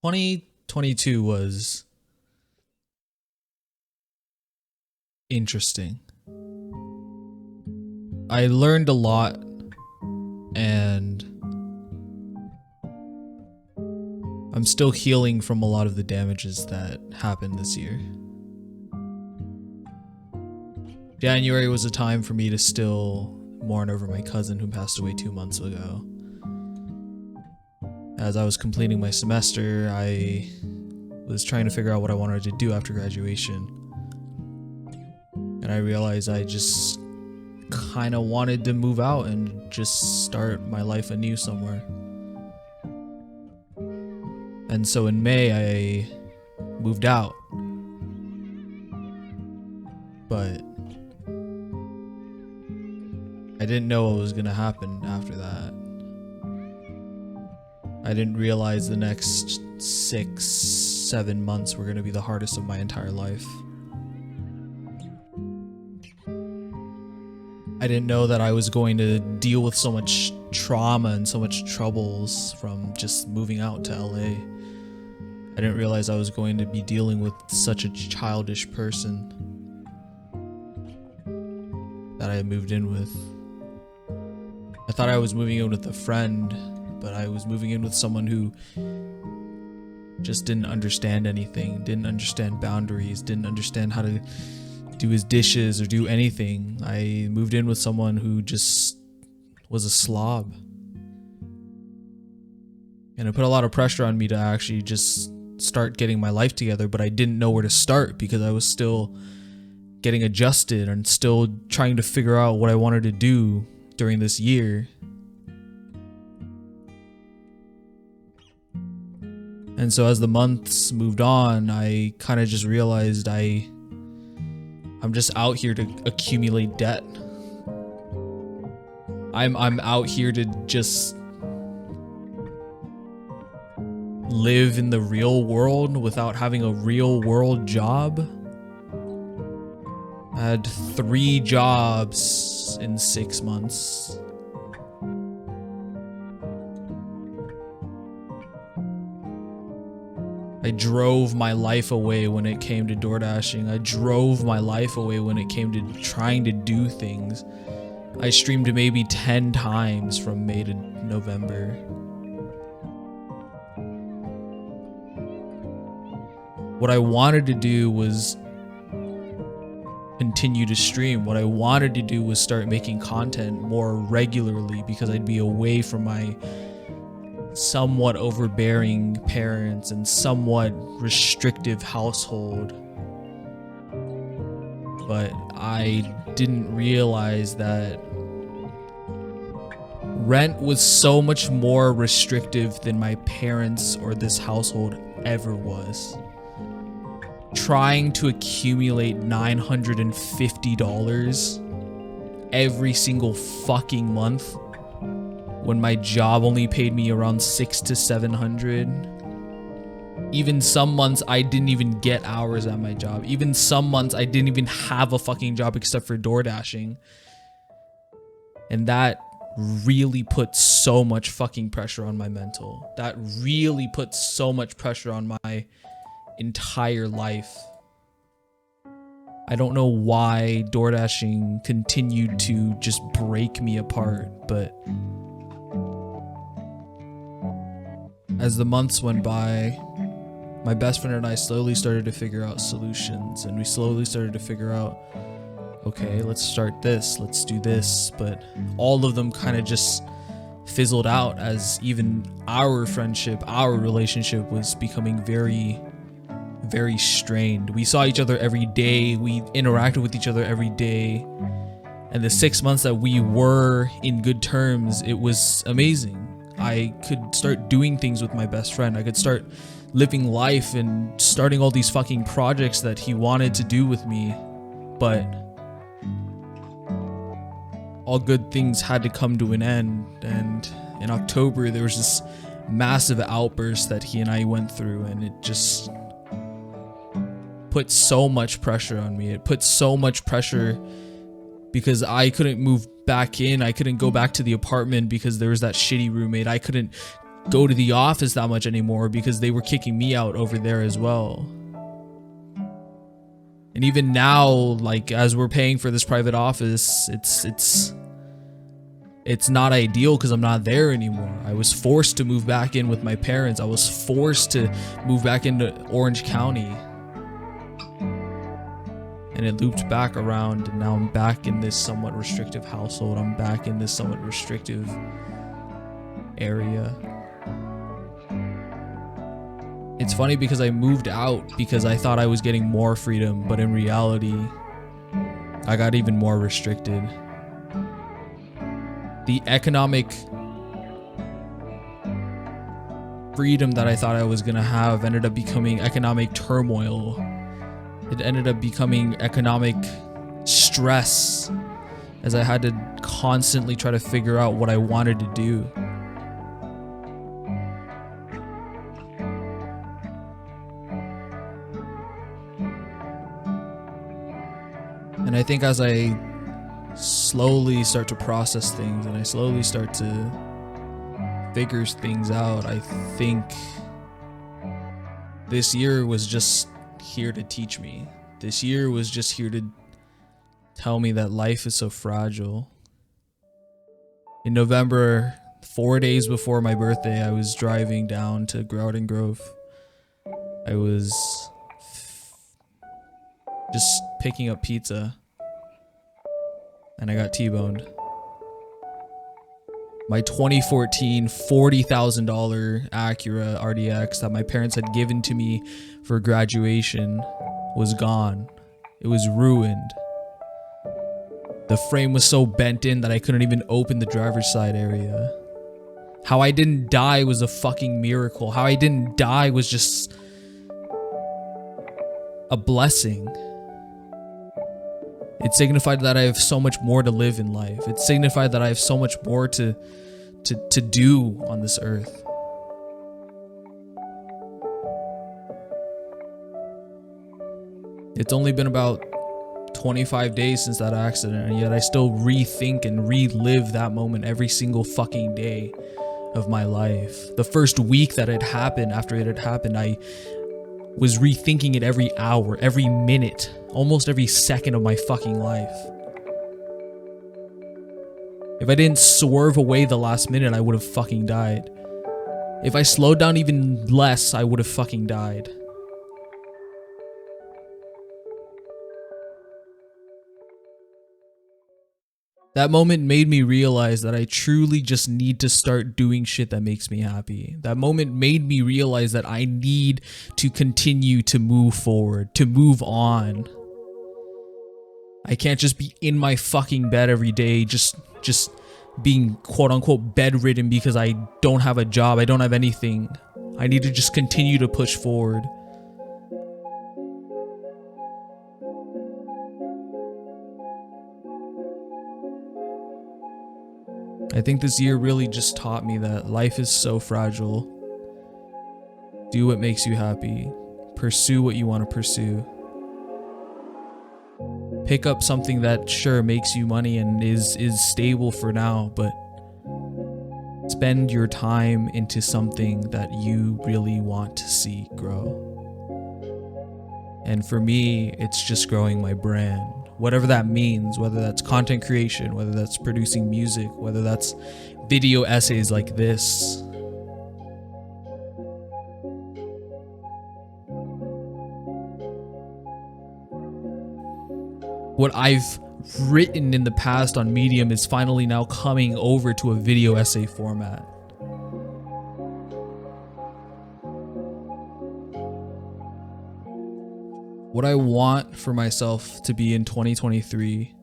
2022 was interesting. I learned a lot, and I'm still healing from a lot of the damages that happened this year. January was a time for me to still mourn over my cousin who passed away 2 months ago. As I was completing my semester, I was trying to figure out what I wanted to do after graduation. And I realized I just kind of wanted to move out and just start my life anew somewhere. And so in May, I moved out. But I didn't know what was going to happen after that. I didn't realize the next 6-7 months were going to be the hardest of my entire life. I didn't know that I was going to deal with so much trauma and so much troubles from just moving out to LA. I didn't realize I was going to be dealing with such a childish person that I moved in with. I thought I was moving in with a friend, but I was moving in with someone who just didn't understand anything, didn't understand boundaries, didn't understand how to do his dishes or do anything. I moved in with someone who just was a slob. And it put a lot of pressure on me to actually just start getting my life together, but I didn't know where to start because I was still getting adjusted and still trying to figure out what I wanted to do during this year. And so as the months moved on, I kind of just realized I'm just out here to accumulate debt. I'm out here to just live in the real world without having a real world job. I had 3 jobs in 6 months. I drove my life away when it came to door dashing. I drove my life away when it came to trying to do things. I streamed maybe 10 times from May to November. What I wanted to do was continue to stream. What I wanted to do was start making content more regularly because I'd be away from my somewhat overbearing parents and somewhat restrictive household. But I didn't realize that rent was so much more restrictive than my parents or this household ever was. Trying to accumulate $950 every single fucking month when my job only paid me around $600 to $700. Even some months I didn't even get hours at my job. Even some months I didn't even have a fucking job except for door dashing. And that really put so much fucking pressure on my mental. That really put so much pressure on my entire life. I don't know why door dashing continued to just break me apart, but as the months went by, my best friend and I slowly started to figure out solutions, and we slowly started to figure out, okay, let's start this, let's do this, but all of them kind of just fizzled out as even our friendship, our relationship was becoming very, very strained. We saw each other every day, we interacted with each other every day, and the 6 months that we were in good terms, it was amazing. I could start doing things with my best friend. I could start living life and starting all these fucking projects that he wanted to do with me. But all good things had to come to an end. And in October, there was this massive outburst that he and I went through, and it just put so much pressure on me. It put so much pressure because I couldn't move back in. I couldn't go back to the apartment because there was that shitty roommate. I couldn't go to the office that much anymore because they were kicking me out over there as well. And even now, like, as we're paying for this private office, it's not ideal because I'm not there anymore. I was forced to move back in with my parents. I was forced to move back into Orange County. And it looped back around, and now I'm back in this somewhat restrictive household. I'm back in this somewhat restrictive area. It's funny because I moved out because I thought I was getting more freedom, but in reality, I got even more restricted. The economic freedom that I thought I was gonna have ended up becoming economic turmoil. It ended up becoming economic stress as I had to constantly try to figure out what I wanted to do. And I think as I slowly start to process things and I slowly start to figure things out, I think this year was just here to teach me. This year was just here to tell me that life is so fragile. In November, 4 days before my birthday, I was driving down to Grouden Grove. I was just picking up pizza and I got T-boned. My 2014 $40,000 Acura RDX that my parents had given to me for graduation was gone. It was ruined. The frame was so bent in that I couldn't even open the driver's side area. How I didn't die was a fucking miracle. How I didn't die was just a blessing. It signified that I have so much more to live in life. It signified that I have so much more to do on this earth. It's only been about 25 days since that accident, and yet I still rethink and relive that moment every single fucking day of my life. The first week that it happened, after it had happened, I was rethinking it every hour, every minute, almost every second of my fucking life. If I didn't swerve away the last minute, I would have fucking died. If I slowed down even less, I would have fucking died. That moment made me realize that I truly just need to start doing shit that makes me happy. That moment made me realize that I need to continue to move forward, to move on. I can't just be in my fucking bed every day, just being quote unquote bedridden because I don't have a job, I don't have anything. I need to just continue to push forward. I think this year really just taught me that life is so fragile. Do what makes you happy. Pursue what you want to pursue. Pick up something that sure makes you money and is stable for now, but spend your time into something that you really want to see grow. And for me, it's just growing my brand. Whatever that means, whether that's content creation, whether that's producing music, whether that's video essays like this. What I've written in the past on Medium is finally now coming over to a video essay format. What I want for myself to be in 2023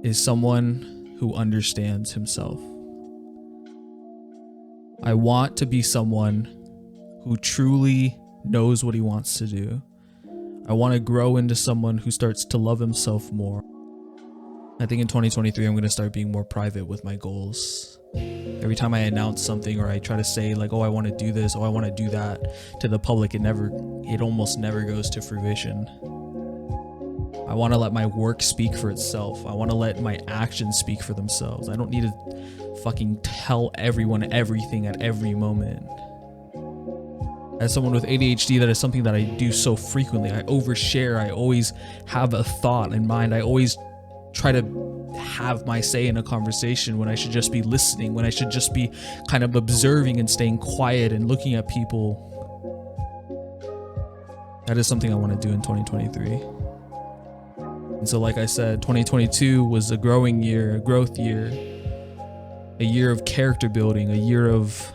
is someone who understands himself. I want to be someone who truly knows what he wants to do. I want to grow into someone who starts to love himself more. I think in 2023, I'm going to start being more private with my goals. Every time I announce something or I try to say like, oh, I want to do this, oh, I want to do that to the public, it almost never goes to fruition. I want to let my work speak for itself. I want to let my actions speak for themselves. I don't need to fucking tell everyone everything at every moment. As someone with ADHD, that is something that I do so frequently. I overshare. I always have a thought in mind. I always try to have my say in a conversation when I should just be listening, when I should just be kind of observing and staying quiet and looking at people. That is something I want to do in 2023. And so, like I said, 2022 was a growing year, a growth year, a year of character building, a year of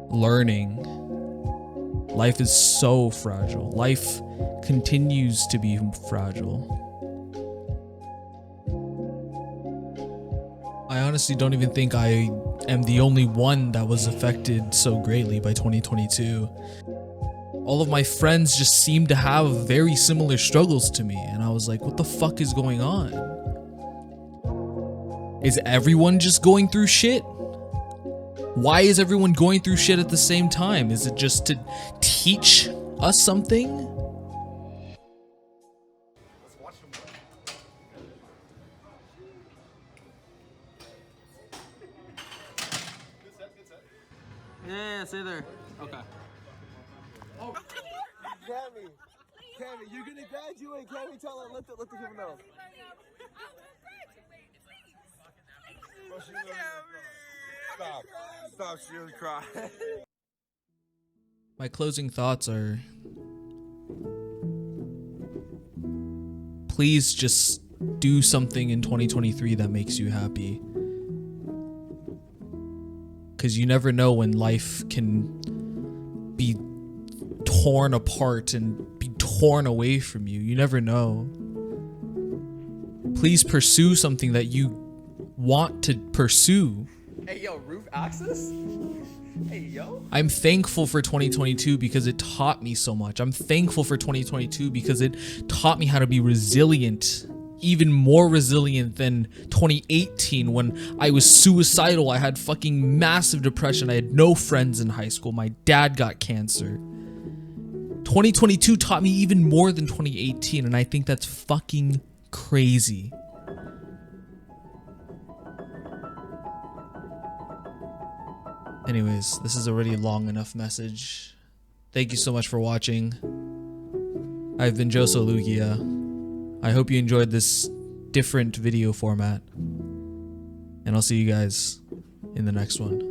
learning. Life is so fragile. Life continues to be fragile. I honestly don't even think I am the only one that was affected so greatly by 2022. All of my friends just seemed to have very similar struggles to me, and I was like, what the fuck is going on? Is everyone just going through shit? Why is everyone going through shit at the same time? Is it just to teach us something? Yeah, stay there. Okay. Oh, Cammy, you're gonna graduate. Cammy, tell her. Let the people know. Stop, she was crying. My closing thoughts are, please just do something in 2023 that makes you happy. Because you never know when life can be torn apart and be torn away from you. You never know. Please pursue something that you want to pursue. Hey, yo, roof access? Hey, yo. I'm thankful for 2022 because it taught me so much. I'm thankful for 2022 because it taught me how to be resilient. Even more resilient than 2018 when I was suicidal. I had fucking massive depression. I had no friends in high school. My dad got cancer. 2022 taught me even more than 2018, and I think that's fucking crazy. Anyways, this is already a long enough message. Thank you so much for watching. I've been Josiah Lugia. I hope you enjoyed this different video format, and I'll see you guys in the next one.